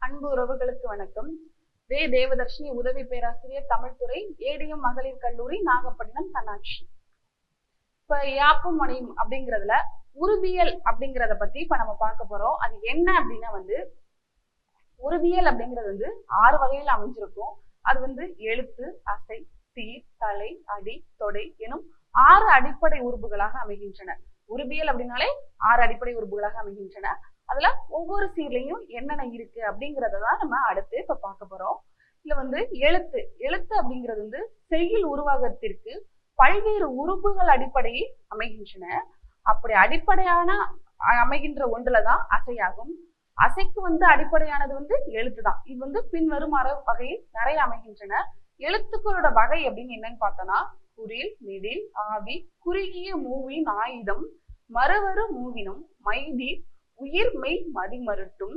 அன்பு உறவுகளுக்கு வணக்கம். தேவதர்ஷினி, உதவி பேராசிரியர் தமிழ்துறை, ஏடிஎம் மகளிர் கல்லூரி, நாகப்பட்டினம், தன்னாட்சி. இப்ப யாப்பும் மணியும் அப்படிங்கிறதுல உருவியல் அப்படிங்கிறத பத்தி இப்ப நம்ம பார்க்க போறோம். அது என்ன அப்படின்னா உருவியல் அப்படிங்கிறது 6 வகையில் அமைஞ்சிருக்கும். அது எழுத்து, அசை, சீர், தலை, அடி, தொடை எனும் 6 அடிப்படை உறுப்புகளாக அமைகின்றன. உருவியல் அப்படின்னாலே 6 அடிப்படை உறுப்புகளாக அமைகின்றன. அதுல ஒவ்வொரு சீர்லையும் என்னென்ன இருக்கு அப்படிங்கறதான் நம்ம அடுத்து இப்ப பார்க்க போறோம். இதுல எழுத்து எழுத்து அப்படிங்கிறது செய்யுள் உருவாகத்திற்கு பல்வேறு உறுப்புகள் அடிப்படையில் அமைகின்றன. அப்படி அடிப்படையான அமைகின்ற ஒன்றுலதான் அசையாகும். அசைக்கு அடிப்படையானது எழுத்துதான். இது பின்வரும் வகையில் நிறைய அமைகின்றன. எழுத்துக்களோட வகை அப்படின்னு என்னன்னு பார்த்தோம்னா குறில், நெடில், ஆவி, குறுகிய மூவின் ஆயுதம், மறுவரு மூவினும், மைதி, உயிர்மெய் மதிமருட்டும்,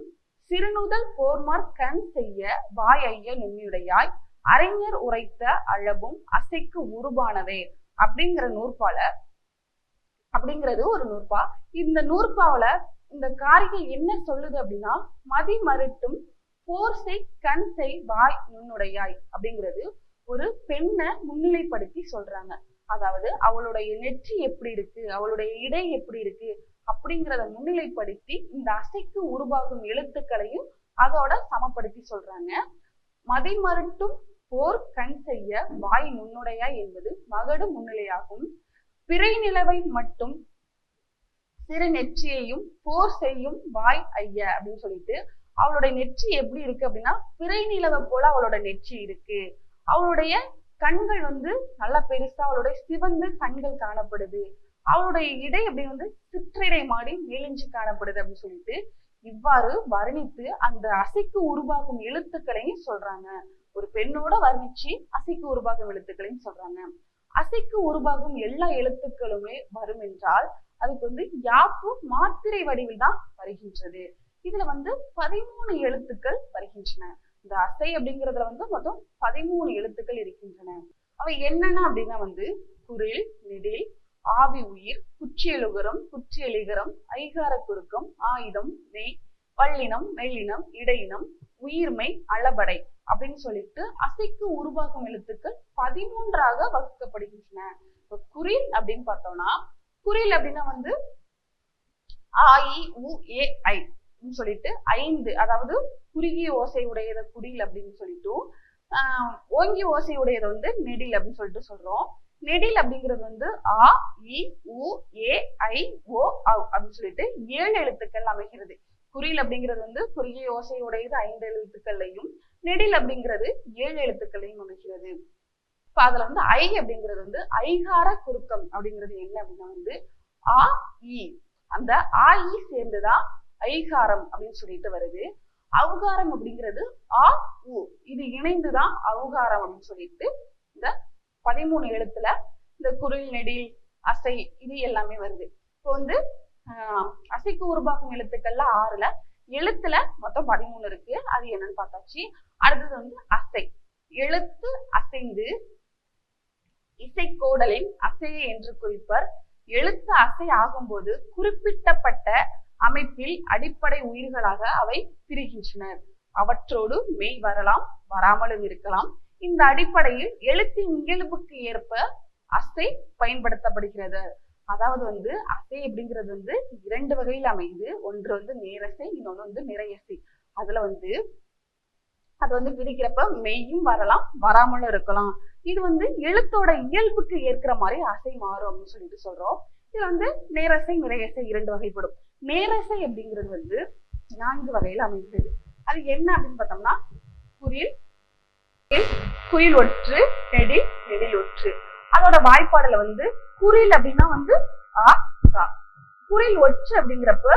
சிறுநுதல் போர்மார் கண் செய்ய வாய் ஐய நுண்ணியுடையாய், அறிஞர் உரைத்த அளவும் அசைக்கு உருவானதே அப்படிங்கிற அப்படிங்கிறது ஒரு நூற்பா. இந்த நூற்பாவில இந்த காரிகை என்ன சொல்லுது அப்படின்னா, மதிமருட்டும் போர் செய் கண் செய் வாய் நுண்ணுடையாய் அப்படிங்கிறது ஒரு பெண்ணை முன்னிலைப்படுத்தி சொல்றாங்க. அதாவது அவளுடைய நெற்றி எப்படி இருக்கு, அவளுடைய இடை எப்படி இருக்கு அப்படிங்கிறத முன்னிலைப்படுத்தி இந்த அசைக்கு உருவாகும் எழுத்துக்களையும் அதோட சமப்படுத்தி சொல்றாங்க. மதிமருட்டும் போர் கண் செய்ய வாய் நுண்ணுடையாய் என்பது மகடு முன்னிலையாகும். பிறை நிலவை மட்டும் சிறு நெற்றியையும் போர் செய்யும் வாய் ஐய அப்படின்னு சொல்லிட்டு அவளுடைய நெற்றி எப்படி இருக்கு அப்படின்னா பிறை நிலவை போல அவளோட நெற்றி இருக்கு. அவளுடைய கண்கள் நல்லா பெருசா அவளுடைய சிவந்து கண்கள் காணப்படுது. அவளுடைய இடை அப்படி சிற்றிடை மாடி நெளிஞ்சு காணப்படுது அப்படின்னு சொல்லிட்டு இவ்வாறு வர்ணித்து அந்த அசைக்கு உருவாகும் எழுத்துக்களையும் சொல்றாங்க. ஒரு பெண்ணோட வர்ணிச்சு அசைக்கு உருவாகும் எழுத்துக்களையும் சொல்றாங்க. அசைக்கு உருவாகும் எல்லா எழுத்துக்களுமே வரும் என்றால் அதுக்கு யாப்பு மாத்திரை வடிவில் தான் வருகின்றது. இதுல 13 எழுத்துக்கள் வருகின்றன. இந்த அசை அப்படிங்கிறதுல மொத்தம் 13 எழுத்துக்கள் இருக்கின்றன. அவை என்னென்ன அப்படின்னா குறில், நெடில், ஆவி, உயிர், குற்றியலுகரம், குற்றியலிகரம், ஐகார குறுக்கம், ஆயுதம், மெய், வல்லினம், மெல்லினம், இடையினம், உயிர்மை, அளபடை அப்படின்னு சொல்லிட்டு அசைக்கு உருவாகும் எழுத்துக்கள் 13ஆக வகுக்கப்படுகின்றன. இப்ப குறில் அப்படின்னு பார்த்தோம்னா குறில் அப்படின்னா ஆ இ உ ஏ ஐ சொல்லிட்டு 5, அதாவது குறுகிய ஓசை உடையத குடில் அப்படின்னு சொல்லிட்டு ஓங்கி ஓசை உடையதை நெடில் அப்படின்னு சொல்லிட்டு சொல்றோம். நெடில் அப்படிங்கிறது ஆ இ உ ஏ ஐ ஓ அப்படின்னு சொல்லிட்டு 7 எழுத்துக்கள் அமைகிறது. குறில் அப்படிங்கிறது குறுகிய ஓசை உடையது 5 எழுத்துக்கள்லையும், நெடில் அப்படிங்கிறது 7 எழுத்துக்களையும் அமைகிறது. இப்ப அதுல ஐ அப்படிங்கிறது ஐகார குறுக்கம் அப்படிங்கிறது என்ன அப்படின்னா ஆ இ, அந்த ஆ இ சேர்ந்துதான் ஐகாரம் அப்படின்னு சொல்லிட்டு வருது. அவுகாரம் அப்படிங்கிறது ஆ உ, இது இணைந்துதான் அவுகாரம் அப்படின்னு சொல்லிட்டு இந்த 13 எழுத்துல இந்த குறில், நெடில், அசை இது எல்லாமே வருது. இப்போ அசைக்கு உருவாகும் எழுத்துக்கள்ல 6ல எழுத்துல மொத்தம் 13 இருக்கு. அது என்னன்னு பார்த்தாச்சு. அடுத்தது அசை. எழுத்து அசைந்து இசைக்கோடலின் அசையை என்று குறிப்பர். எழுத்து அசை ஆகும்போது குறிப்பிட்டப்பட்ட அமைப்பில் அடிப்படை உயிர்களாக அவை பிரிகின்றனர். அவற்றோடு மெய் வரலாம், வராமலும் இருக்கலாம். இந்த அடிப்படையில் எழுத்தின் இயல்புக்கு ஏற்ப அசை பயன்படுத்தப்படுகிறது. அதாவது அசை அப்படிங்கிறது 2 வகையில் அமைந்து, ஒன்று நேரசை, இன்னொன்னு நிறையசை. அதுல அது பிரிக்கிறப்ப மெய்யும் வரலாம், வராமலும் இருக்கலாம். இது எழுத்தோட இயல்புக்கு ஏற்கிற மாதிரி அசை மாறும் அப்படின்னு சொல்லிட்டு சொல்றோம். இது நேரசை, நிறையசை 2 வகைப்படும். நேரசை அப்படிங்கிறது 4 வகையில அமைகிறது. அது என்ன அப்படின்னு பார்த்தோம்னா குறில், குறில் ஒற்று, நெடில், நெடில் ஒற்று. அதோட வாய்ப்பாடுல குறில் அப்படின்னா ஆ கா. குறில் ஒற்று அப்படிங்கிறப்ப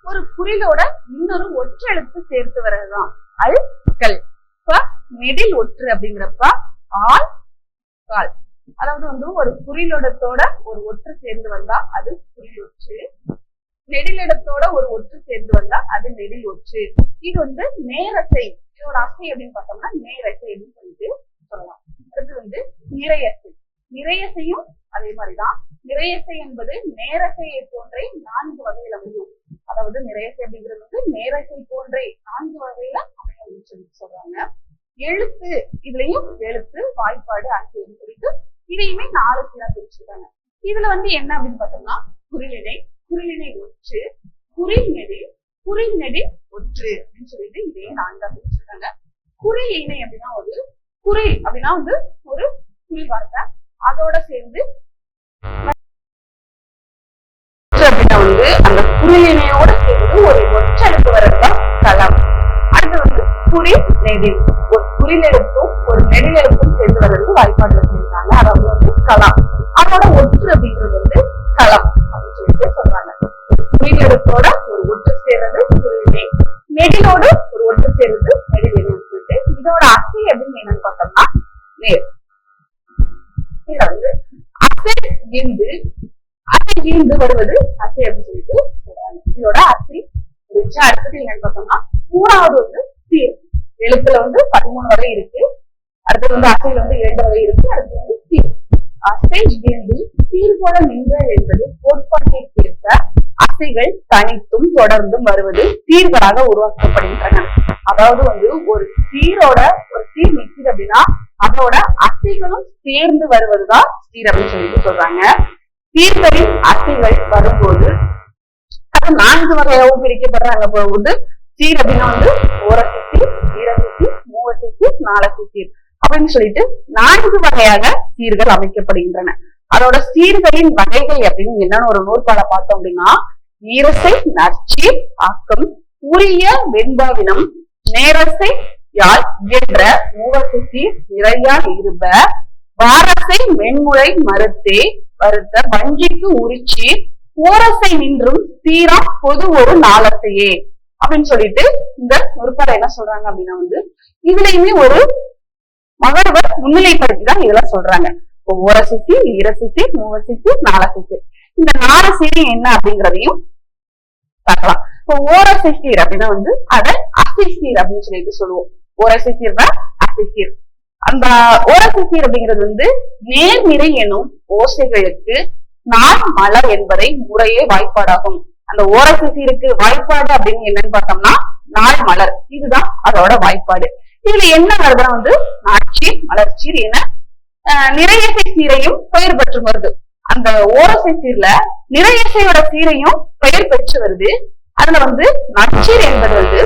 ஒரு குறிலோட இன்னொரு ஒற்று எழுத்து சேர்த்து வர்றதுதான் அல் கல். இப்ப நெடில் ஒற்று அப்படிங்கிறப்ப ஆல் கால். அதாவது ஒரு குறிலோடத்தோட ஒரு ஒற்று சேர்ந்து வந்தா அது குறில் ஒற்று. நெடிலிடத்தோட ஒரு ஒற்று சேர்ந்து வந்தா அது நெடில் ஒற்று. இது நேரசை. இதோட அசை அப்படின்னு பார்த்தோம்னா நேரசை அப்படின்னு சொல்லிட்டு சொல்லலாம். அடுத்து நிறையசை. நிறையசையும் அதே மாதிரிதான். நிறையசை என்பது நேரசையை போன்றே 4 வகையில் அமையும். அதாவது நிறையசை அப்படிங்கிறது நேரசை போன்றே 4 வகையில அமையும் எழுத்து, இதுலயும் எழுத்து வாய்ப்பாடு ஆசிரியர்னு சொல்லிட்டு இதையுமே 4 சீரா பிரிச்சிருக்காங்க. இதுல என்ன அப்படின்னு பார்த்தோம்னா குறிலிணை, குறிலிணை ஒற்று, குறிநெடு, குறிநெடு ஒற்று அப்படின்னு சொல்லிட்டு இதையே 4ஆ பிரிச்சிருக்காங்க. குறி இணை அப்படின்னா குறி அப்படின்னா ஒரு குறி வார்த்தை, அதோட சேர்ந்து அப்படின்னா அந்த குறிலிணையோட சேர்ந்து ஒரு ஒற்றெழுத்து வரதுதான் களம். அடுத்து குறி நெடில், ஒரு குறிலெழுத்தும் ஒரு நெடிலெழுத்தும் சேர்ந்து வர்றதுக்கு வாய்ப்பாடுல சொல்லியிருக்காங்க. அதாவது களம். அதோட ஒற்று அப்படிங்கிறது களம் அப்படின்னு சொல்லிட்டு சொல்றாங்க. குறிலெழுத்தோட ஒரு ஒற்று சேர்றது குறிலிணை, நெடிலோடு ஒரு ஒற்று சேர்றது நெடிலிணை சொல்லிட்டு இதோட அசை அப்படின்னு என்னன்னு பார்த்தோம்னா நேர். இதுல அசை இந்து, அசை ஈந்து வருவது அசை அப்படின்னு சொல்லிட்டு சொல்றாங்க. இதோட அசை முடிச்சு அடுத்தது என்னன்னு பார்த்தோம்னா 3வது சீர். எழுத்துல 13 வரை இருக்கு. அடுத்தது அசையில 2 வரை இருக்கு. அடுத்தது சீர். அசை ஈந்து சீர் போல நின்ற என்பது கோட்பாட்டை சேர்த்த அசைகள் தனித்தும் தொடர்ந்தும் வருவது சீர்களாக உருவாக்கப்படுகின்றன. அதாவது ஒரு சீரோட ஒரு சீர் நிக்குது அப்படின்னா அதோட அசைகளும் சேர்ந்து வருவதுதான் சீர் அப்படின்னு சொல்லிட்டு சொல்றாங்க. சீர்களின் அசைகள் வரும்போது அது 4 வகையாகவும் பிரிக்கப்படுறாங்க. போகுது சீர் அப்படின்னா ஓரசை சீர், ஈரசை சீர், மூவசை சீர், நாலசை சீர் அப்படின்னு சொல்லிட்டு 4 வகையாக சீர்கள் அமைக்கப்படுகின்றன. அதோட சீர்களின் வகைகள் அப்படின்னு என்னன்னு ஒரு நூற்பாலை பார்த்தோம் அப்படின்னா ஈரசை நற்சீர் ஆக்கம், உரிய வெண்பாவினம், நேரசை யாழ் இயன்ற மூவசை சீர் நிறையா இருப, வாரசை மென்முளை மறுத்தே வருத்த வஞ்சிக்கு உரிச்சி, ஓரசை நின்றும் சீராம் பொது ஒரு நாலசையே அப்படின்னு சொல்லிட்டு இந்த நூற்பாலை என்ன சொல்றாங்க அப்படின்னா இதுலயுமே ஒரு மகரவர் முன்னிலைப்படுத்திதான் இதெல்லாம் சொல்றாங்க. இப்போ ஓரசை சீர், ஈரசை சீர், மூவசை சீர், நாலசை சீர். இந்த 4 சீர் என்ன அப்படிங்கிறதையும் பார்க்கலாம். இப்போ ஓரசை சீர் அப்படின்னா அதை அசை சீர் அப்படின்னு சொல்லிட்டு சொல்லுவோம். ஓரசை சீர் தான் அசை சீர். அந்த ஓரசை சீர் அப்படிங்கிறது நேர்நிறை எனும் ஓசைகளுக்கு நான் மலர் என்பதை முறையே வாய்ப்பாடாகும். அந்த ஓரசை சீருக்கு வாய்ப்பாடு அப்படின்னு என்னன்னு பார்த்தோம்னா நாள் மலர், இதுதான் அதோட வாய்ப்பாடு. இதுல என்ன வருதுன்னா நாட்சீர், மலர்ச்சீர் என நிறையசை சீரையும் பெயர் பெற்று வருது. அந்த ஓரசை சீர்ல நிறையசையோட சீரையும் பெயர் பெற்று வருது. அதுல நற்சீர் என்பது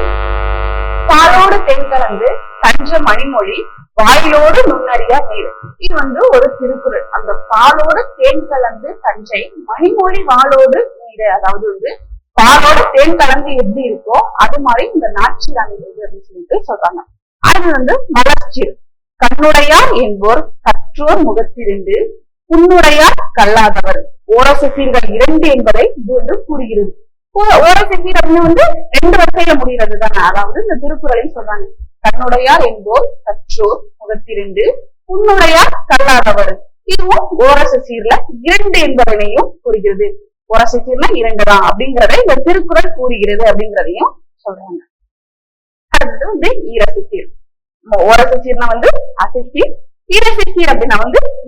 பாலோடு தென் கலந்து தஞ்ச மணிமொழி வாயிலோடு நுண்ணறியா நீர். இது ஒரு திருக்குறள். அந்த பாலோடு தேன் கலந்து தஞ்சை மணிமொழி வாளோடு நீர், அதாவது பாலோட தேன் கலந்து எப்படி இருக்கோ அது மாதிரி இந்த நாட்சீர் அமைகிறது அப்படின்னு சொல்லிட்டு சொல்றாங்க. அது மலர்ச்சீர். கண்ணுடையார் என்போர் கற்றோர் முகத்திருந்து, புண்ணுடையார் கல்லாதவர். ஓரசை சீர்கள் 2 என்பதை இது கூறுகிறது. ஓரசை சீர் அப்படின்னு 2 வரிசையில முடிகிறது தானே. அதாவது இந்த திருக்குறளையும் சொல்றாங்க. கண்ணுடையார் என்போர் கற்றோர் முகத்திருந்து, புண்ணுடையார் கல்லாதவர். இதுவும் ஓரசை சீர்ல 2 என்பதனையும் கூறுகிறது. ஓரசை சீர்ல 2 தான் அப்படிங்கிறத இந்த திருக்குறள் கூறுகிறது அப்படிங்கிறதையும் சொல்றாங்க. அடுத்தது ஈரசை சீர். ஓரசை சீர்னா அசை சீர், ஈரசை சீர் அப்படின்னா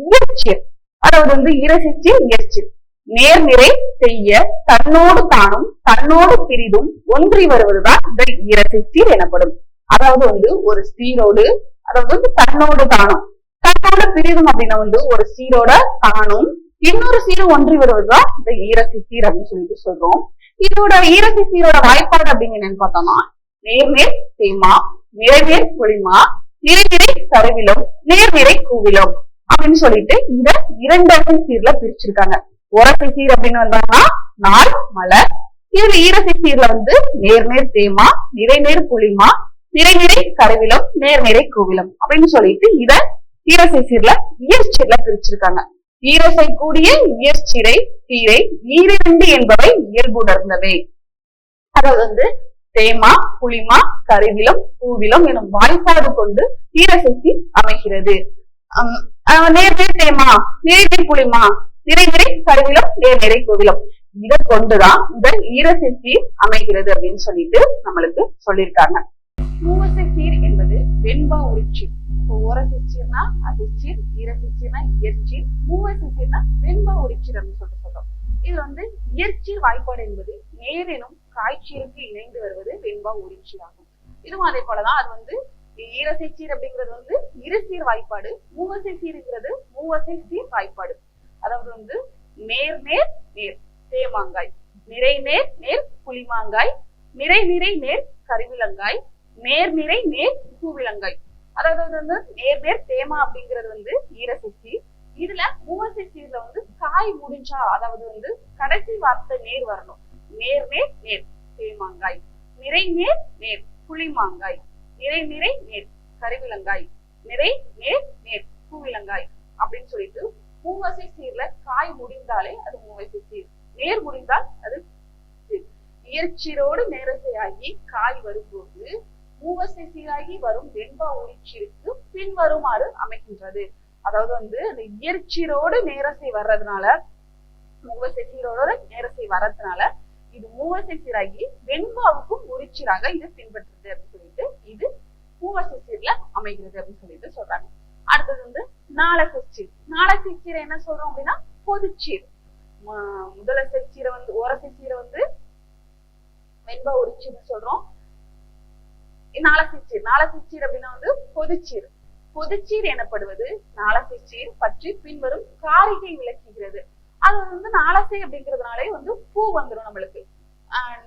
இயற்சீர். அதாவது ஈரசை சீர் இயற்சீர். நேர்நிறை செய்ய தன்னோடு தானும் தன்னோடு பிரிதும் ஒன்றி வருவதுதான் இந்த ஈரசை சீர் எனப்படும். அதாவது ஒரு சீரோடு, அதாவது தன்னோடு தானும் தன்னோடு பிரிதும் அப்படின்னா ஒரு சீரோட தானும் இன்னொரு சீரு ஒன்றி வருவதுதான் இந்த ஈரசை சீர் அப்படின்னு சொல்லிட்டு சொல்றோம். இதோட ஈரசை சீரோட வாய்ப்பாடு அப்படின்னு என்னன்னு பார்த்தோம்னா நேர்நேர் தேமா, நிறைநேர் பொழிமா, நிறைநிறை கருவிலும், நேர்நிறை கூவிலும் அப்படின்னு சொல்லிட்டு இத 2 அசை சீர்ல பிரிச்சிருக்காங்க. ஓரசை சீர் அப்படின்னு வந்தாங்கன்னா நாள் மலர். இதுல ஈரசை சீர்ல நேர்நேர் தேமா, நிறைநேர் பொழிமா, நிறைநிறை கருவிலும், நேர்நிறை கூவிலும் அப்படின்னு சொல்லிட்டு இத ஈரசை சீர்ல இயற்சீர்ல பிரிச்சிருக்காங்க. ஈரசை கூடிய இயற்சீரை சீரை ஈரிரண்டு என்பவை இயல்புணர்ந்தவை. அதாவது தேமா, புளிமா, கருவிலும், பூவிலும் எனும் வாய்ப்பாடு கொண்டு ஈரசை சீர் அமைகிறது. நேர்நிறை தேமா, நிறைநிறை புளிமா, நிறைநிறை கருவிலும், நேர்நிறை பூவிலும் இதை கொண்டுதான் இந்த ஈரசை சீர் அமைகிறது அப்படின்னு சொல்லிட்டு நம்மளுக்கு சொல்லியிருக்காங்க. மூவசை சீர் என்பது வெண்பா உரிச்சீர். ஓரசை சீர்னா அசைச்சீர், ஈரசை சீர்னா இயற்சீர், மூவசை சீர்னா வெண்பா உரிச்சீர் அப்படின்னு சொல்லிட்டு சொல்றோம். இது இயற்சீர் வாய்ப்பாடு என்பது நேரெனும் காய்ச்சீருக்கு இணைந்து வருவது வெண்பா உரிச்சீர் ஆகும். இதுவும் அதே போலதான் அது ஈரசை சீர் அப்படிங்கிறது வந்து இருசீர் வாய்ப்பாடு, மூவசை சீர்ங்கிறது மூவசை சீர் வாய்ப்பாடு. அதாவது வந்து நேர் நேர் நேர் தேமாங்காய், நிறை நேர் நேர் புளிமாங்காய், நிறை நிறை நேர் கருவிலங்காய், நேர் நிறை நேர் பூவிலங்காய். அதாவது வந்து நேர் நேர் தேமா அப்படிங்கிறது வந்து ஈரசை சீர். இதுல மூவசை சீர்ல வந்து காய் முடிஞ்சா, அதாவது வந்து கடைசி வார்த்தை நேர் வரணும். நேர் நேர் நேர் தேமாங்காய், நிறை நேர் நேர் புளிமாங்காய், நிறை நிறை நேர் கருவிலங்காய், நிறை நேர் நேர் பூவிலங்காய் அப்படின்னு சொல்லிட்டு மூவசை சீர்ல காய் முடிந்தாலே அது மூவசை சீர், நேர் முடிந்தால் அது இயற்சீரோடு நேரசையாகி காய் வரும்போது மூவசை சீராகி வரும் வெண்பா ஒளிச்சீருக்கு பின்வருமாறு அமைகின்றது. அதாவது வந்து அந்த இயற்சீரோடு நேரசை வர்றதுனால, மூவசை சீரோட நேரசை வர்றதுனால இது மூவசை சீராகி வெண்பாவுக்கும் உரிச்சீராக இது பின்பற்றுது அப்படின்னு சொல்லிட்டு இது மூவசை சீர்ல அமைகிறது அப்படின்னு சொல்லிட்டு சொல்றாங்க. அடுத்தது வந்து நாலசை சீர். நாலசை சீரை என்ன சொல்றோம் அப்படின்னா பொதுச்சீர். முதலசை சீரை வந்து ஓரசை சீரை வந்து வெண்பா உரிச்சீர்னு சொல்றோம். நாலசை சீர், நாலசை சீர் அப்படின்னா வந்து பொதுச்சீர். பொதுச்சீர் எனப்படுவது நாலசை சீர் பற்றி பின்வரும் காரிகை விளக்குகிறது. அது வந்து நாலசை அப்படிங்கிறதுனாலே வந்து பூ வந்துடும் நம்மளுக்கு.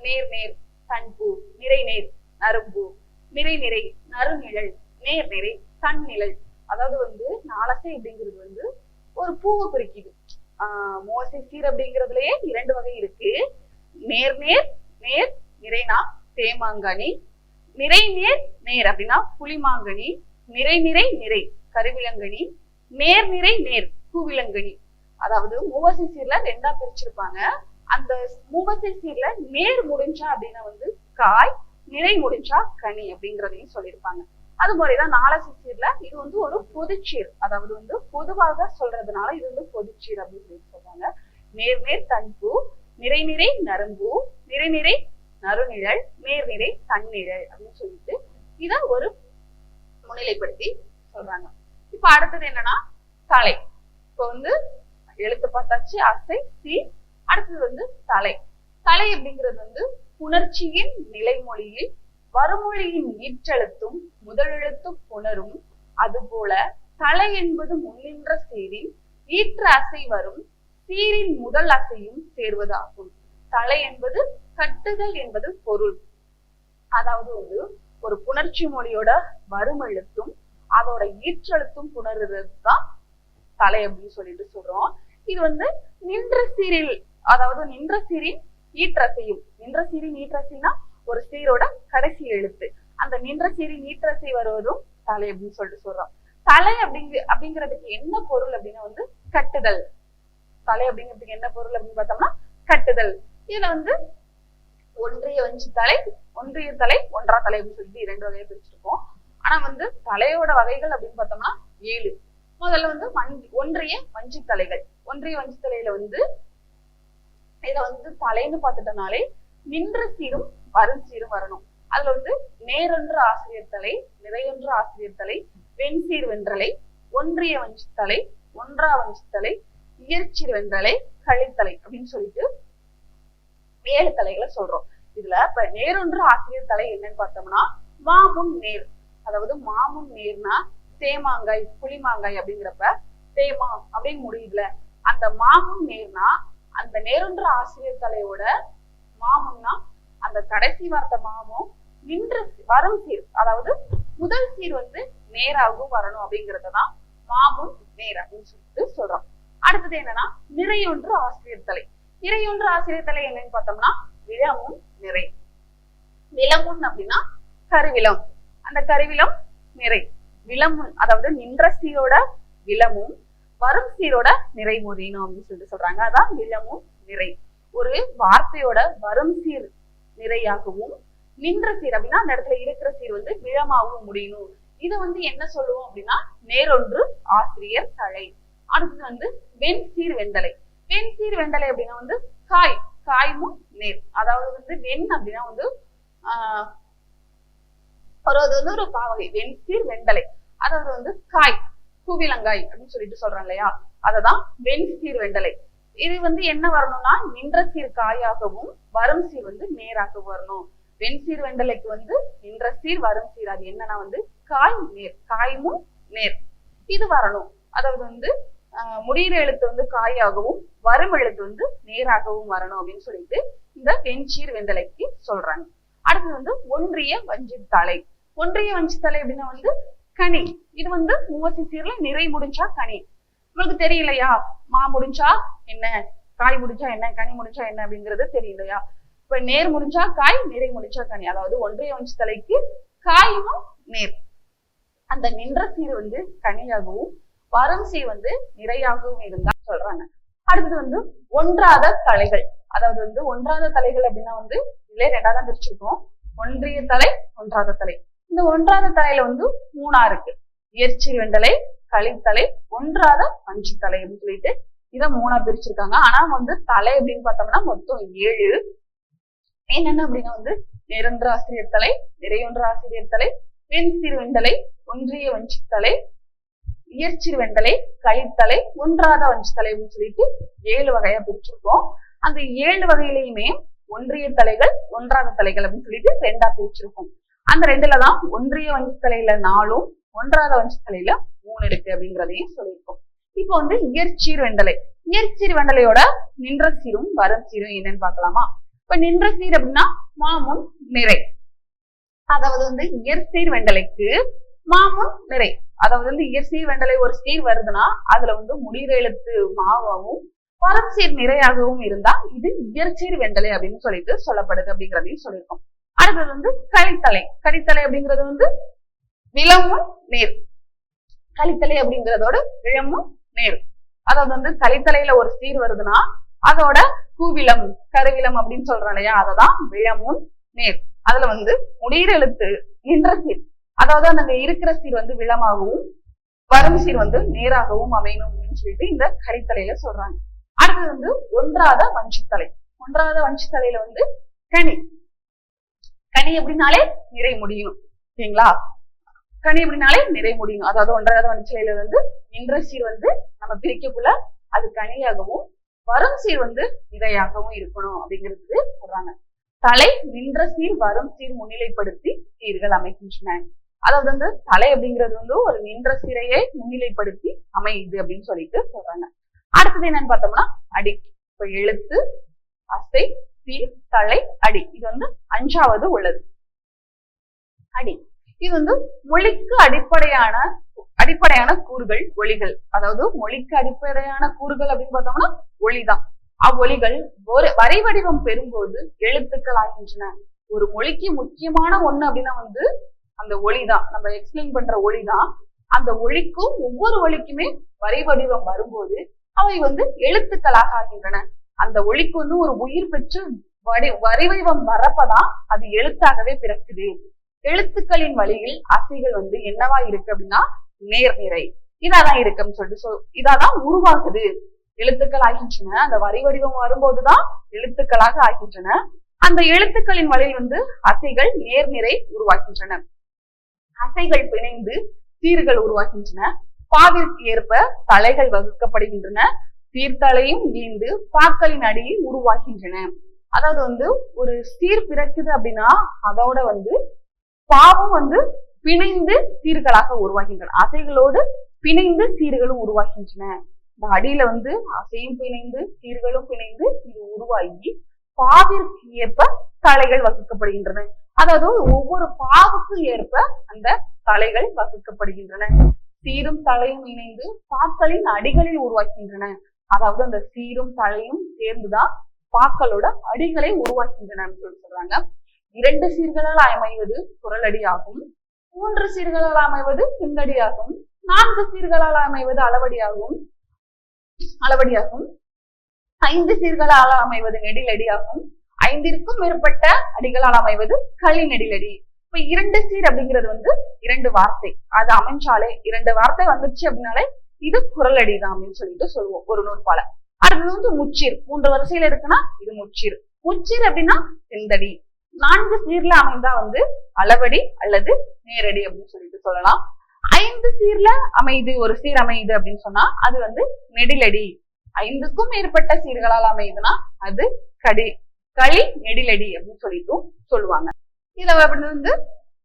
நேர் நேர் தன்பூ, நிறை நேர் நறும்பூ, நிறை நிறை நறுநிழல், நேர் நிறை தன்னிழல். அதாவது வந்து நாலசை அப்படிங்கிறது வந்து ஒரு பூவை குறிக்குது. மூவசை சீர் அப்படிங்கிறதுலயே 2 வகை இருக்கு. நேர் நேர் நேர் நிறைனா தேமாங்கனி, நிறை நேர் நேர் அப்படின்னா புளிமாங்கனி, நிறை நிறை நிறை கருவிலங்கனி, நேர் நிறை நேர் பூவிலங்கனி. அதாவது மூவசை சீர்ல 2ஆ பிரிச்சிருப்பாங்க. அந்த மூவசை சீர்ல நேர் முடிஞ்சா அப்படின்னா வந்து காய், நிறை முடிஞ்சா கனி அப்படிங்கிறதையும் சொல்லியிருப்பாங்க. அது மாதிரிதான் நாலசை சீர்ல இது வந்து ஒரு பொதுச்சீர். அதாவது வந்து பொதுவாக சொல்றதுனால இது வந்து பொதுச்சீர் அப்படின்னு சொல்லி சொல்றாங்க. நேர் நேர் தன்பூ, நிறை நிறை நரம்பூ, நிறை நிறை நறுநிழல், நேர் நிறை தன்னிழல் அப்படின்னு சொல்லிட்டு இத ஒரு முன்னிலைப்படுத்தி சொல்றாங்க. இப்ப அடுத்தது என்னன்னா தலை. இப்ப வந்து எழுத்து பார்த்தாச்சு, அசை சி. அடுத்தது வந்து தலை. தலை அப்படிங்கிறது வந்து புணர்ச்சியின் நிலைமொழியில் வருமொழியின் ஈற்றெழுத்தும் முதலெழுத்தும் புணரும். அதுபோல தலை என்பது முன்னின்ற சீரின் ஈற்ற அசை வரும் சீரின் முதல் அசையும் சேர்வதாகும். தலை என்பது கட்டுதல் என்பது பொருள். அதாவது வந்து ஒரு புணர்ச்சி மொழியோட வருமெழுத்தும் அதோட ஈற்றெழுத்தும் புணர்றதுதான் தலை அப்படின்னு சொல்லிட்டு சொல்றோம். இது வந்து நின்ற சீரில், அதாவது நின்ற சீரின் ஈற்றசையும், நின்ற சீரின் ஈற்றசைனா ஒரு சீரோட கடைசி எழுத்து, அந்த நின்ற சீரின் ஈற்றசை வருவதும் தலை அப்படின்னு சொல்லிட்டு சொல்றோம். தலை அப்படிங்கிறதுக்கு என்ன பொருள் அப்படின்னா வந்து கட்டுதல். தலை அப்படிங்கிறதுக்கு என்ன பொருள் அப்படின்னு பார்த்தோம்னா கட்டுதல். இதுல வந்து ஒன்றிய வஞ்சி தலை, ஒன்றிய தலை, ஒன்றா தலை அப்படின்னு சொல்லிட்டு 2 வகையை பிரிச்சிருக்கோம். ஆனா வந்து தலையோட வகைகள் அப்படின்னு பார்த்தோம்னா 7. முதல்ல வந்து ஒன்றிய வஞ்சி தலைகள். ஒன்றிய வஞ்சி தலையில வந்து இத வந்து தலைன்னு பார்த்துட்டனாலே நின்ற சீரும் வரும் சீரும் வரணும். அதுல வந்து நேரொன்று ஆசிரியர் தலை, நிறையொன்று ஆசிரியர் தலை, வெண்சீர் வென்றலை, ஒன்றிய வஞ்சி தலை, ஒன்றா வஞ்சி தலை, இயற்சீர் வென்றலை, கழித்தலை அப்படின்னு சொல்லிட்டு 7 தலைகளை சொல்றோம். இதுல இப்ப நேரொன்று ஆசிரியர் தலை என்னன்னு பார்த்தோம்னா மாமும் நேர். அதாவது மாமும் நேர்னா தேமாங்காய், புளிமாங்காய் அப்படிங்கிறப்ப தேமா அப்படின்னு முடியுதுல, அந்த மாமும் நேர்னா அந்த நேரொன்று ஆசிரியர் தலையோட மாமும்னா அந்த கடைசி வார்த்தை மாமும் நின்ற வரும் சீர், அதாவது முதல் சீர் வந்து நேராகவும் வரணும் அப்படிங்கறதான் மாமும் நேர் அப்படின்னு சொல்லிட்டு சொல்றோம். அடுத்தது என்னன்னா நிறையொன்று ஆசிரியர் தலை. நிறையொன்று ஆசிரியர் தலை என்னன்னு பார்த்தோம்னா விளமும் நிறை. விளமும் அப்படின்னா கருவிலம், அந்த கருவிலம் நிறை. விளமும் அதாவது நின்ற சீரோட விளமும் வரும் சீரோட நிறை முறியணும் அப்படின்னு சொல்லிட்டு சொல்றாங்க. அதான் விளமும் நிறை. ஒரு வார்த்தையோட வரும் சீர் நிறையாகவும் நின்ற சீர் அப்படின்னா அந்த இடத்துல இருக்கிற சீர் வந்து விளமாகவும் முடியணும். இதை வந்து என்ன சொல்லுவோம் அப்படின்னா நேரொன்று ஆசிரியர் தலை. அடுத்தது வந்து வெண் சீர் வெண்டலை. வெண் சீர் வெண்டலை அப்படின்னா வந்து காய், காய்மும் நேர். அதாவது வந்து வெண் அப்படின்னா வந்து அது வந்து ஒரு பாவகை. வெண் சீர் வெண்டலை அதாவது வந்து காய், பூவிலங்காய் அப்படின்னு சொல்லிட்டு சொல்றோம் இல்லையா, அததான் வெண் சீர் வெண்டலை. இது வந்து என்ன வரணும்னா நின்ற சீர் காயாகவும் வரும் சீர் வந்து நேராகவும் வரணும். வெண்சீர் வெண்டலைக்கு வந்து நின்ற சீர் வரும் சீர். அது என்னன்னா வந்து காய் நேர், காய்மும் நேர் இது வரணும். அதாவது வந்து முடிகிற எழுத்து வந்து காயாகவும் வரும் எழுத்து வந்து நேராகவும் வரணும் அப்படின்னு சொல்லிட்டு இந்த வெண்சீர் வெண்டலைக்கு சொல்றாங்க. அடுத்தது வந்து ஒன்றிய வஞ்சித்தலை. ஒன்றிய வஞ்சித்தலை அப்படின்னா வந்து கனி. இது வந்து மூவசி சீர்ல நிறை முடிஞ்சா கனி. உங்களுக்கு தெரியலையா? மா முடிஞ்சா என்ன, காய் முடிஞ்சா என்ன, கனி முடிஞ்சா என்ன அப்படிங்கிறது தெரியலையா? இப்ப நேர் முடிஞ்சா காய், நிறை முடிஞ்சா கனி. அதாவது ஒன்றிய வஞ்சித்தலைக்கு காயும் நேர். அந்த நின்ற சீர் வந்து கனியாகவும் வரும் சீர் வந்து நிறையாகவும் இருந்தா சொல்றாங்க. அடுத்தது வந்து ஒன்றாத தலைகள். அதாவது வந்து ஒன்றாத தலைகள் அப்படின்னா வந்து இதுல ரெண்டாதான் பிரிச்சிருக்கோம். ஒன்றிய தலை, ஒன்றாத தலை. இந்த ஒன்றாத தலையில வந்து மூணா இருக்கு. இயற்சீர் வெண்டலை, களித்தலை, ஒன்றாத வஞ்சித்தலை அப்படின்னு சொல்லிட்டு இதை மூணா பிரிச்சிருக்காங்க. ஆனா வந்து தலை அப்படின்னு பார்த்தோம்னா மொத்தம் 7. என்னென்ன அப்படின்னா வந்து நிரந்தர ஆசிரியர் தலை, நிறையொன்ற ஆசிரியர் தலை, வெண்சீர் வெண்டலை, ஒன்றிய வஞ்சித்தலை, இயற்சீர் வெண்டலை, களித்தலை, ஒன்றாத வஞ்சித்தலை அப்படின்னு சொல்லிட்டு 7 வகையா பிரிச்சிருக்கோம். அந்த 7 வகையிலையுமே ஒன்றிய தலைகள், ஒன்றாத தலைகள் அப்படின்னு சொல்லிட்டு 2ஆ பிரிச்சிருக்கோம். அந்த 2லதான் ஒன்றிய வஞ்சித்தலையில 4ம் ஒன்றாத வஞ்சித்தலையில 3 இருக்கு அப்படிங்கிறதையும் சொல்லியிருக்கோம். இப்போ வந்து இயற்சீர் வெண்டலை. இயற்சீர் வெண்டலையோட நின்ற சீரும் வரும் சீரும் என்னன்னு பாக்கலாமா? இப்ப நின்ற சீர் அப்படின்னா மாமும் நிறை. அதாவது வந்து இயற்சீர் வெண்டலைக்கு மாமும் நிறை. அதாவது வந்து இயற்சீர் வெண்டலை ஒரு சீர் வருதுன்னா அதுல வந்து முடிகிற எழுத்து மாவாகவும் வரும் சீர் நிறையாகவும் இருந்தா இது இயற்சீர் வெண்டலை அப்படின்னு சொல்லிட்டு சொல்லப்படுது அப்படிங்கிறதையும் சொல்லியிருக்கோம். அடுத்தது வந்து களித்தலை. களித்தலை அப்படிங்கிறது வந்து விளமும் நேர். களித்தலை அப்படிங்கிறதோட விழமும் நேர். அதாவது வந்து களித்தலையில ஒரு சீர் வருதுன்னா அதோட கூவிலம், கருவிலம் அப்படின்னு சொல்றோம் இல்லையா, அததான் விழமும் நேர். அதுல வந்து முடிகிற எழுத்து நின்ற சீர், அதாவது அந்த இருக்கிற சீர் வந்து விளமாகவும் வரும் சீர் வந்து நேராகவும் அமையணும் அப்படின்னு சொல்லிட்டு இந்த களித்தலையில சொல்றாங்க. அடுத்தது வந்து ஒன்றாத வஞ்சித்தலை. ஒன்றாத வஞ்சித்தலையில வந்து கனி. கனி அப்படின்னாலே நிறை முடியும். சரிங்களா? கனி அப்படின்னாலே நிறை முடியும். அதாவது ஒன்றாத வஞ்சித்தலையில வந்து நின்ற சீர் வந்து நம்ம பிரிக்கக்குள்ள அது கனியாகவும் வரும் சீர் வந்து நிறையாகவும் இருக்கணும் அப்படிங்கிறது சொல்றாங்க. தலை நின்ற சீர் வரும் சீர் முன்னிலைப்படுத்தி சீர்கள் அமைக்கின்றன. அதாவது வந்து தலை அப்படிங்கிறது வந்து ஒரு நின்ற சீரையை முன்னிலைப்படுத்தி அமையுது அப்படின்னு சொல்லிட்டு சொல்றாங்க. அடுத்தது என்னன்னு பார்த்தோம்னா அடி. இப்ப எழுத்து, அசை, சீர், தலை, அடி. இது வந்து 5வது உள்ளது. அடி இது வந்து மொழிக்கு அடிப்படையான கூறுகள் ஒலிகள். அதாவது மொழிக்கு அடிப்படையான கூறுகள் அப்படின்னு பார்த்தோம்னா ஒளிதான். அவ்வொலிகள் வரை வடிவம் பெறும்போது எழுத்துக்கள் ஆகின்றன. ஒரு மொழிக்கு முக்கியமான ஒண்ணு அப்படின்னா வந்து அந்த ஒளிதான். நம்ம எக்ஸ்பிளைன் பண்ற ஒளிதான். அந்த ஒளிக்கும் ஒவ்வொரு ஒலிக்குமே வரை வடிவம் வரும்போது அவை வந்து எழுத்துக்களாக ஆகின்றன. அந்த ஒளிக்கு வந்து ஒரு உயிர் பெற்று வரை வடிவம் வரப்பதான் அது எழுத்தாகவே பிறக்குது. எழுத்துக்களின் வழியில் அசைகள் வந்து என்னவா இருக்கு அப்படின்னா நேர்நிறை. இதாதான் இருக்குன்னு சொல்லிட்டு இதாதான் உருவாகுது. எழுத்துக்கள் ஆகின்றன. அந்த வரி வடிவம் வரும்போதுதான் எழுத்துக்களாக ஆகின்றன. அந்த எழுத்துக்களின் வழியில் வந்து அசைகள் நேர்நிறை உருவாகின்றன. அசைகள் பிணைந்து சீர்கள் உருவாகின்றன. பாவிற்கு ஏற்ப தலைகள் வகுக்கப்படுகின்றன. சீர்தலையும் ஈந்து பாக்களின் அடியில் உருவாகின்றன. அதாவது வந்து ஒரு சீர் பிறக்குது அப்படின்னா அதோட வந்து பாவும் வந்து பிணைந்து சீர்களாக உருவாகின்றன. அசைகளோடு பிணைந்து சீர்களும் உருவாகின்றன. இந்த அடியில வந்து அசையும் பிணைந்து சீர்களும் பிணைந்து இது உருவாகி பாவிற்கு ஏற்ப தலைகள் வகுக்கப்படுகின்றன. அதாவது ஒவ்வொரு பாவுக்கு ஏற்ப அந்த தலைகள் வகுக்கப்படுகின்றன. சீரும் தலையும் இணைந்து பாக்களின் அடிகளில் உருவாக்கின்றன. அதாவது அந்த சீரும் தலையும் சேர்ந்துதான் பாக்களோட அடிகளை உருவாக்கின்றன சொல்றாங்க. 2 சீர்களால் அமைவது குரலடியாகும். 3 சீர்களால் அமைவது பின்னடியாகும். 4 சீர்களால் அமைவது அளவடியாகும். 5 சீர்களால் அமைவது நெடிலடியாகும். 5ற்கும் மேற்பட்ட அடிகளால் அமைவது களி நெடிலடி. இப்ப 2 சீர் அப்படிங்கிறது வந்து 2 வார்த்தை. அது அமைஞ்சாலே 2 வார்த்தை வந்துச்சு அப்படின்னாலே இது குரலடிதான் அப்படின்னு சொல்லிட்டு சொல்லுவோம் ஒரு நூற்பால. அடுத்தது வந்து முச்சீர். 3 வரிசையில இருக்குன்னா இது முச்சீர். முச்சீர் அப்படின்னா செந்தடி. 4 சீர்ல அமைந்தா வந்து அளவடி அல்லது நேரடி அப்படின்னு சொல்லிட்டு சொல்லலாம். 5 சீர்ல அமைது ஒரு சீர் அமையுது அப்படின்னு சொன்னா அது வந்து நெடிலடி. 5க்கும் மேற்பட்ட சீர்களால் அமையுதுன்னா அது களி நெடிலடி அப்படின்னு சொல்லிட்டும் சொல்லுவாங்க. இதுல வந்து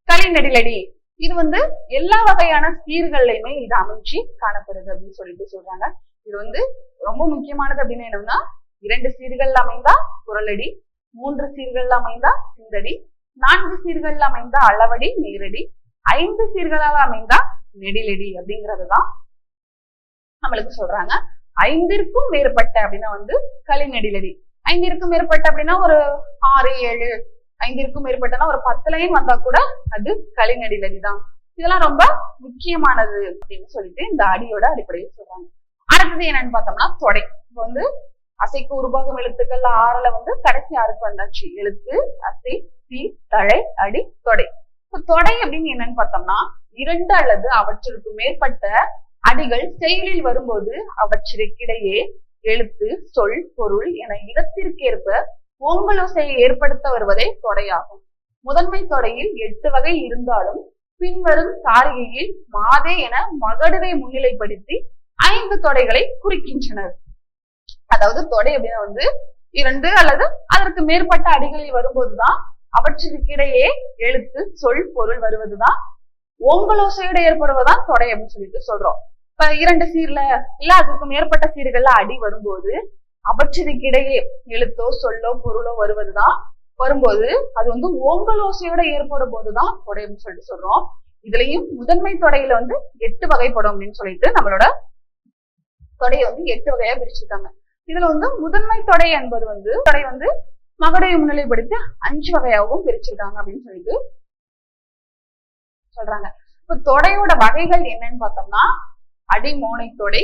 களி நெடிலடி, இது வந்து எல்லா வகையான சீர்கள்லயுமே இது அமைஞ்சு காணப்படுது அப்படின்னு சொல்லிட்டு சொல்றாங்க. இது வந்து ரொம்ப முக்கியமானது அப்படின்னு என்னன்னா, 2 சீர்கள்ல அமைந்தா குறளடி, 3 சீர்கள்ல அமைந்தா சிந்தடி, 4 சீர்கள்ல அமைந்தா அளவடி நேரடி, 5 சீர்களால அமைந்தா நெடிலடி அப்படிங்கறதுதான் நம்மளுக்கு சொல்றாங்க. 5ற்கும் மேற்பட்ட அப்படின்னா வந்து களி நெடிலடி. 5ற்கும் மேற்பட்ட அப்படின்னா ஒரு 6, 7, 5ற்கும் மேற்பட்டனா ஒரு 10 லைன் வந்தா கூட அது களி நெடிலடி தான். இதெல்லாம் ரொம்ப முக்கியமானது அப்படின்னு சொல்லிட்டு இந்த அடியோட அடிப்படையில் சொல்றாங்க. அடுத்தது என்னன்னு பார்த்தோம்னா தொடை. இப்போ வந்து அசைக்கு உருவாகும் எழுத்துக்கள்ல 6ல வந்து கடைசி 6க்கு வந்தாச்சு. எழுத்து, அசை, சி, தழை, அடி, தொடை. இப்போ தொடை அப்படின்னு என்னன்னு பார்த்தோம்னா 2 அல்லது அவற்றிற்கு மேற்பட்ட அடிகள் செயலில் வரும்போது அவற்றிற்கிடையே எழுத்து, சொல், பொருள் என இடத்திற்கேற்ப ஓங்கலோசையை ஏற்படுத்த வருவதே தொடையாகும். முதன்மை தொடையில் 8 வகை இருந்தாலும் பின்வரும் காரிகையில் மாதே என மகடுவை முன்னிலைப்படுத்தி 5 தொடைகளை குறிக்கின்றனர். அதாவது தொடை அப்படின்னா வந்து 2 அல்லது அதற்கு மேற்பட்ட அடிகளில் வரும்போதுதான் அவற்றிற்கிடையே எழுத்து, சொல், பொருள் வருவதுதான் ஓங்கலோசையோடு ஏற்படுவதுதான் தொடை அப்படின்னு சொல்லிட்டு சொல்றோம். இப்ப 2 சீர்ல இல்ல அதுக்கு மேற்பட்ட சீர்கள்ல அடி வரும்போது அவற்றிற்கிடையே எழுத்தோ, சொல்லோ, பொருளோ வரும்போது அது வந்து ஓங்கலோசையோட ஏற்படும் போதுதான் தொடை அப்படின்னு சொல்லிட்டு சொல்றோம். இதுலயும் முதன்மை தொடையில வந்து 8 வகைப்படும் அப்படின்னு சொல்லிட்டு நம்மளோட தொடையை வந்து 8 வகையா பிரிச்சிருக்காங்க. இதுல வந்து முதன்மை தொடை என்பது வந்து தொடை வந்து மகடையை முன்னிலைப்படுத்தி 5 வகையாகவும் பிரிச்சிருக்காங்க அப்படின்னு சொல்லிட்டு சொல்றாங்க. இப்ப தொடையோட வகைகள் என்னன்னு பார்த்தோம்னா அடி மோனை தொடை,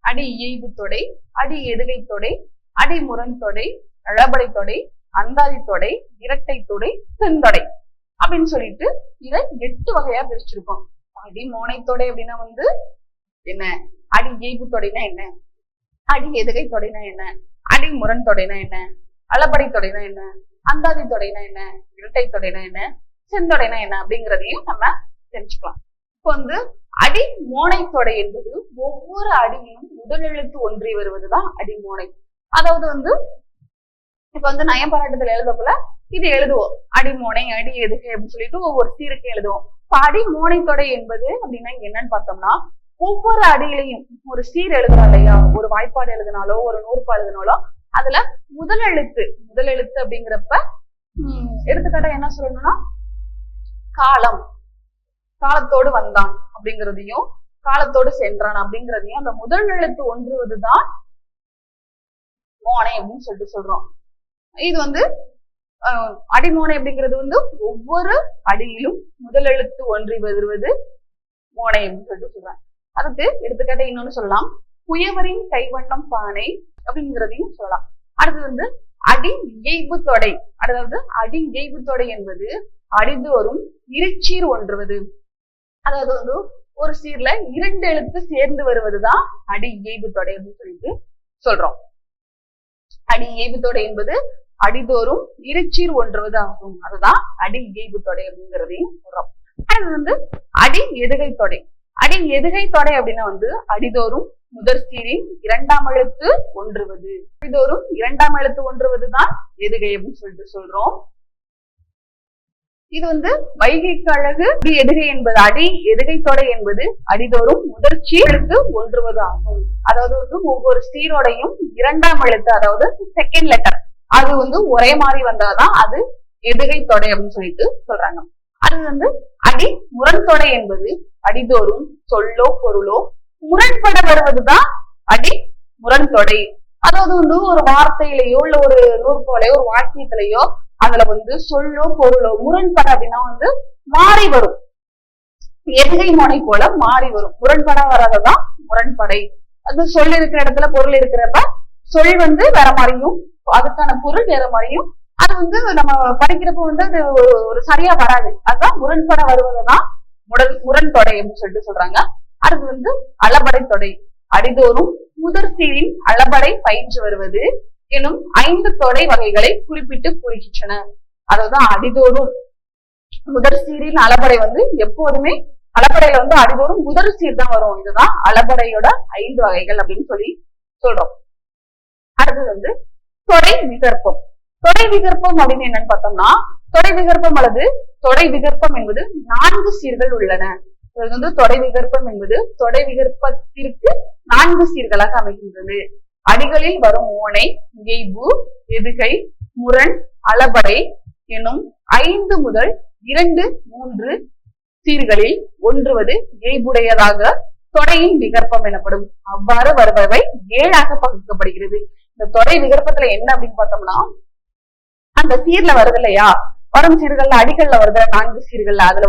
அடி இயைபு தொடை, அடி எதுகை தொடை, அடி முரண் தொடை, அளபடை தொடை, அந்தாதி தொடை, இரட்டை தொடை, செந்தொடை அப்படின்னு சொல்லிட்டு இதை 8 வகையா பிரிச்சிருக்கோம். அடி மோனை தொடை அப்படின்னா வந்து என்ன, அடி இயைபு தொடைனா என்ன, அடி எதுகை தொடைனா என்ன, அடி முரண் தொடைனா என்ன, அளபடை தொடைனா என்ன, அந்தாதி தொடைனா என்ன, இரட்டை தொடைனா என்ன, செந்தொடைனா என்ன அப்படிங்கிறதையும் நம்ம தெரிஞ்சுக்கலாம். இப்போ வந்து அடி மோனை தொடை என்பது ஒவ்வொரு அடியிலும் முதல் எழுத்து ஒன்றி வருவதுதான் அடி மோனை. அதாவது வந்து இப்ப வந்து நயப்பாராட்டத்துல எழுதக்குள்ள இது எழுதுவோம், அடி மோனை, அடி எதுகை அப்படின்னு சொல்லிட்டு ஒவ்வொரு சீருக்கு எழுதுவோம். இப்ப அடி மோனை தொடை என்பது அப்படின்னா என்னன்னு பார்த்தோம்னா ஒவ்வொரு அடியிலையும் ஒரு சீர் எழுதுறோம் இல்லையா, ஒரு வாய்ப்பாடு எழுதினாலோ ஒரு நூற்பா எழுதினாலோ அதுல முதல் எழுத்து அப்படிங்கிறப்ப எடுத்துக்காட்டா என்ன சொல்லணும்னா காலத்தோடு வந்தான் அப்படிங்கிறதையும் காலத்தோடு சென்றான் அப்படிங்கிறதையும் அந்த முதல் எழுத்து ஒன்றுவதுதான் மோனை அப்படின்னு சொல்லிட்டு சொல்றோம். இது வந்து அடிமோனை அப்படிங்கிறது வந்து ஒவ்வொரு அடியிலும் முதல் எழுத்து ஒன்றி வருவது மோனை அப்படின்னு சொல்லிட்டு சொல்றாங்க. அதுக்கு எடுத்துக்காட்ட இன்னொன்னு சொல்லலாம், குயவரின் கைவண்ணம் பானை அப்படிங்கிறதையும் சொல்லலாம். அடுத்து வந்து அடி இயைபு தொடை. அதாவது அடி இயைபு தொடை என்பது அடிதோறும் இருச்சீர் ஒன்றுவது. அதாவது வந்து ஒரு சீர்ல 2 எழுத்து சேர்ந்து வருவதுதான் அடி இயைபு தொடை அப்படின்னு சொல்லிட்டு சொல்றோம். அடி இயைபு தொடை என்பது அடிதோறும் இருச்சீர் ஒன்றுவது ஆகும். அதுதான் அடி இயைபு தொடை அப்படிங்கிறதையும் சொல்றோம். அடுத்து வந்து அடி எதுகை தொடை. அடி எதுகை தொடை அப்படின்னா வந்து அடிதோறும் முதற் சீரின் 2ஆம் எழுத்து ஒன்றுவது. அடிதோறும் 2ஆம் எழுத்து ஒன்றுவதுதான் எதுகை அப்படின்னு சொல்லிட்டு சொல்றோம். இது வந்து வைகைக்கு அழகு எதுகை என்பது அடி எதுகை தொடை என்பது அடிதோறும் முதற் சீர் எழுத்து ஒன்றுவது ஆகும். அதாவது வந்து ஒவ்வொரு சீரோடையும் 2ஆம் எழுத்து அதாவது செகண்ட் லெட்டர் அது வந்து ஒரே மாதிரி வந்தாதான் அது எதுகை தொடை அப்படின்னு சொல்லிட்டு சொல்றாங்க. அது வந்து அடி முரண் தொடை என்பது அடிதோறும் சொல்லோ பொருளோ முரண்பட வருவதுதான் அடி முரண் தொடை. அதாவது வந்து ஒரு வார்த்தையிலேயோ இல்ல ஒரு நூற்போலையோ ஒரு வாக்கியத்திலேயோ அதுல வந்து சொல்லோ பொருளோ முரண்பட அப்படின்னா வந்து மாறி வரும். எதுகை மோனை போல மாறி வரும். முரண்பட வராததான் முரண்படை. அது சொல் இருக்கிற இடத்துல பொருள் இருக்கிறப்ப சொல் வந்து வேற மாதிரியும் அதுக்கான பொருள் வேற மாதிரியும் அது வந்து நம்ம படிக்கிறப்ப வந்து அது ஒரு சரியா வராது. அதுதான் முரண்பட வருவதுதான் முரண் தொடை அப்படின்னு சொல்லிட்டு சொல்றாங்க. அடுத்து வந்து அளபடை தொடை. அடிதோறும் முதற் சீரின் அளபடை பயின்று வருவது எனும் 5 தொடை வகைகளை குறிப்பிட்டு கூறுகின்றன. அதாவது அடிதோறும் முதற் சீரின் அளபடை வந்து எப்போதுமே அளபடையில வந்து அடிதோறும் முதற் சீர் தான் வரும். இதுதான் அளபடையோட 5 வகைகள் அப்படின்னு சொல்லி சொல்றோம். அடுத்தது வந்து தொடை விகற்பம். தொடை விகற்பம் அப்படின்னு என்னன்னு பார்த்தோம்னா தொடை விகற்பம் அல்லது தொடை விகற்பம் என்பது 4 சீர்கள் உள்ளன. தொடை விகற்பம் என்பது தொடை விகற்பத்திற்கு 4 சீர்களாக அமைகின்றது. அடிகளில் வரும் மோனை, இயைபு, எதுகை, முரண், அளபடை எனும் 5 முதல் 2, 3 சீர்களில் ஒன்றுவது இயைபுடையதாக தொடையின் விகற்பம் எனப்படும். அவ்வாறு வருபவை 7ஆக பகுக்கப்படுகிறது. இந்த தொடை விகற்பத்துல என்ன அப்படின்னு பார்த்தோம்னா, அந்த சீர்ல வருது இல்லையா, வரும் சீர்கள்ல அடிகள்ல வருது 4 சீர்கள்ல, அதுல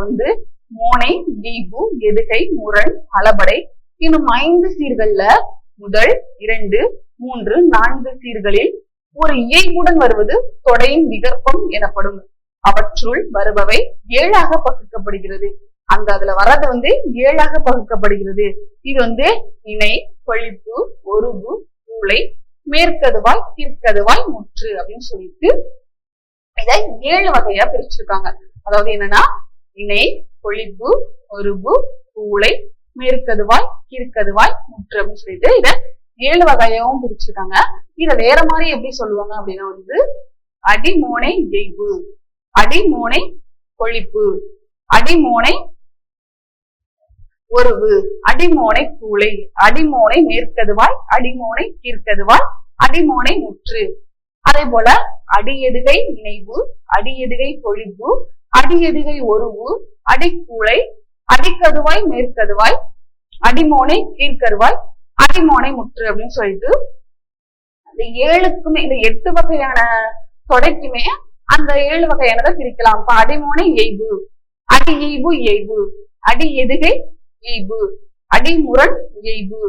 மோனை, இயைபு, எதுகை, முரண், அளபடை இன்னும் 5 சீர்கள்ல முதல் 2, 3, 4 சீர்களில் ஒரு இயைபுடன் வருவது தொடையின் விகற்பம் எனப்படும். அவற்றுள் வருபவை 7ஆக பகுக்கப்படுகிறது. அதுல வர்றது 7ஆக பகுக்கப்படுகிறது. இது இணை, பொழிப்பு, ஒருபு, பூளை, மேற்கதுவாய், கீழ்கதுவாய், முற்று அப்படின்னு சொல்லிட்டு இதை 7 வகையா பிரிச்சிருக்காங்க. அதாவது என்னன்னா, இணை, பொழிப்பு, ஒருபு, பூளை, மேற்கதுவாய், கீழ்கதுவாய், முற்று அப்படின்னு சொல்லிட்டு இதை 7 வகையாவும் பிரிச்சிருக்காங்க. இத வேற மாதிரி எப்படி சொல்லுவாங்க அப்படின்னா அடிமோனை இயைபு, அடிமோனை பொழிப்பு, அடிமோனை ஒருவு, அடிமோனை பூளை, அடிமோனை மேற்கதுவாய், அடிமோனை கீழ்கதுவாய், அடிமோனை முற்று. அதே போல அடியெதுகை இணைவு, அடியெதுகை பொழிப்பு, அடியெதுகை ஒருவு, அடிப்பூளை, அடிக்கதுவாய் மேற்கதுவாய், அடிமோனை கீழ்கருவாய், அடிமோனை முற்று அப்படின்னு சொல்லிட்டு இந்த 7க்குமே, இந்த 8 வகையான தொடைக்குமே அந்த 7 வகையானதை பிரிக்கலாம். இப்ப அடிமோனை இயைபு, அடி இயைபு இயைபு, அடி எதுகை இயைபு, அடிமுரண் இயைபு,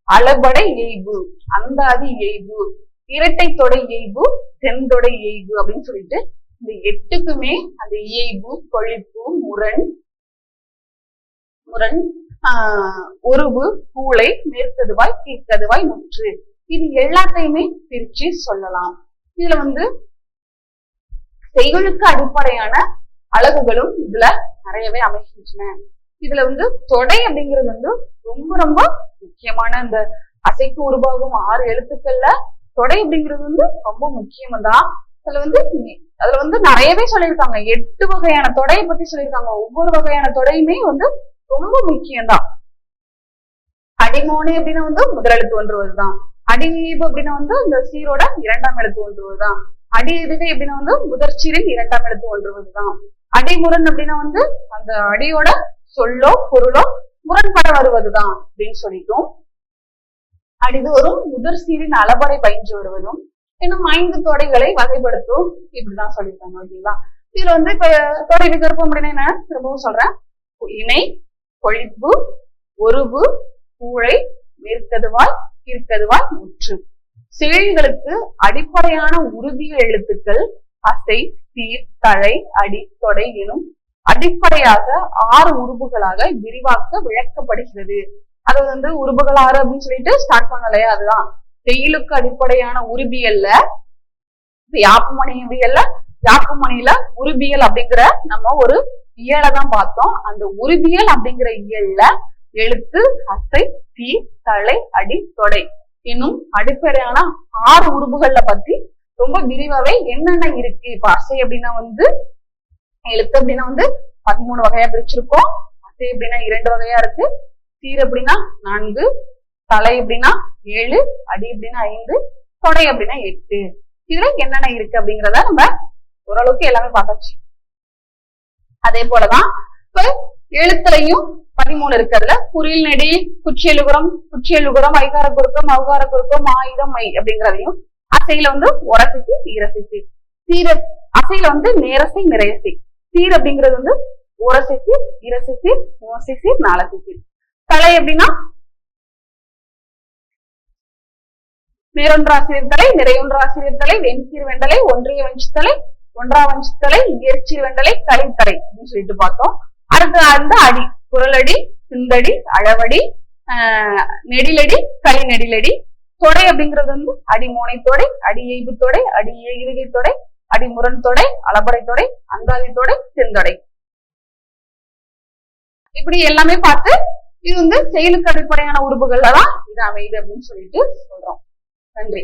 அளபடை இயைபு, அந்தாதி இயைபு, இரட்டை தொடை இயைபு, செந்தொடை இயைபு அப்படின்னு சொல்லிட்டு இந்த 8க்குமே அந்த இயைபு, பொழிப்பு, முரண், ஒருவு, பூளை, மேற்கதுவாய், கீழ்கதுவாய், முற்று இது எல்லாத்தையுமே பிரிச்சு சொல்லலாம். இதுல செய்யுளுக்கு அடிப்படையான அலகுகளும் இதுல நிறையவே அமைகின்றன. இதுல தொடை அப்படிங்கிறது ரொம்ப ரொம்ப முக்கியமான இந்த அசைக்கு உருவாகும் 6 எழுத்துக்கள்ல தொடை அப்படிங்கிறது ரொம்ப முக்கியம்தான். அதுல நிறையவே சொல்லியிருக்காங்க. 8 வகையான தொடையை பத்தி சொல்லியிருக்காங்க. ஒவ்வொரு வகையான தொடையுமே ரொம்ப முக்கியம்தான். அடிமோனை அப்படின்னா முதல் எழுத்து ஒன்றுவதுதான். அடியீபு அப்படின்னா இந்த சீரோட 2ஆம் எழுத்து ஒன்றுவதுதான். அடி எதுகை அப்படின்னா முதற்சீரின் 2ஆம் எழுத்து ஒன்றுவதுதான். அடிமுரண் அப்படின்னா அந்த அடியோட சொல்லோ பொருளோ முரண்பட வருவதுதான் அப்படின்னு சொல்லிட்டோம். அடிது ஒரு முதற் சீரின் அளபடை பயின்று வருவதும் இன்னும் 5 தொடைகளை வகைப்படுத்தும் இப்படிதான் சொல்லியிருக்காங்க. ஓகேங்களா? இதுல இப்ப தொடை விகற்பம் அப்படின்னா என்ன திரும்பவும் சொல்றேன். இணை, பொழிப்பு, ஒருவு, பூளை, மேற்கதுவாய், கீழ்கதுவாய், முற்று. செயல்களுக்கு அடிப்படையான உறுதிய எழுத்துக்கள் அசை, சீர், தழை, அடி, தொடை எனும் அடிப்படையாக 6 உறுப்புகளாக விரிவாக்க விளக்கப்படுகிறது. அது உறுப்புகள் 6 அப்படின்னு சொல்லிட்டு ஸ்டார்ட் பண்ணலையா, அதுதான் செயலுக்கு அடிப்படையான உருபியல்ல யாப்புமணியில உருபியல் அப்படிங்கிற நம்ம ஒரு இயலை தான் பார்த்தோம். அந்த உருபியல் அப்படிங்கிற இயல்ல எழுத்து, அசை, சீர், தழை, அடி, தொடை இன்னும் அடிப்படையான 6 உறுப்புகள்ல பத்தி ரொம்ப விரிவாவே என்னென்ன இருக்கு. இப்ப அசை அப்படின்னா எழுத்து அப்படின்னா 13 வகையா பிரிச்சிருக்கோம். அசை அப்படின்னா 2 வகையா இருக்கு. சீர் அப்படின்னா 4, தலை அப்படின்னா 7, அடி அப்படின்னா 5, தொடை அப்படின்னா 8. இதுல என்னென்ன இருக்கு அப்படிங்கிறத நம்ம ஓரளவுக்கு எல்லாமே பார்த்தாச்சு. அதே போலதான் இப்ப எழுத்துலையும் 13 இருக்கிறதுல குறில் நெடி, குற்றியலுகரம், ஐகார குறுக்கம், அவுகார குறுக்கம், ஆயுதம், மை அப்படிங்கிறதையும் அசையில ஒரசைக்கு, ஈரசைக்கு, சீர அசையில நேரசை, நிறையசை, சீர் அப்படிங்கிறது ஓரசைக்கு, ஈரசைக்கு, மூசைக்கு, நாலசைக்கு. தலை அப்படின்னா நேரொன்றாசிரியர் தலை, நிறையொன்றாசிரியர் தலை, வெண்சீர் வெண்டலை, ஒன்றிய வஞ்சித்தலை, ஒன்றா வஞ்சித்தலை, இயற்சீர் வெண்டலை, கலைத்தலை அப்படின்னு சொல்லிட்டு பார்த்தோம். அடுத்து அடி, குரலடி, சிந்தடி, அளவடி, நெடிலடி, கலை நெடிலடி. தொடை அப்படிங்கிறது அடிமோனை தொடை, அடி இயைபு தொடை, அடி எதுகை தொடை, அடிமுரண் தொடை, அளபடை தொடை, அந்தாதி தொடை, செந்தொடை. இப்படி எல்லாமே பார்த்து இது செயலுக்கு அடிப்படையான உறுப்புகள்ல தான் இது அமையுது அப்படின்னு சொல்லிட்டு சொல்றோம்.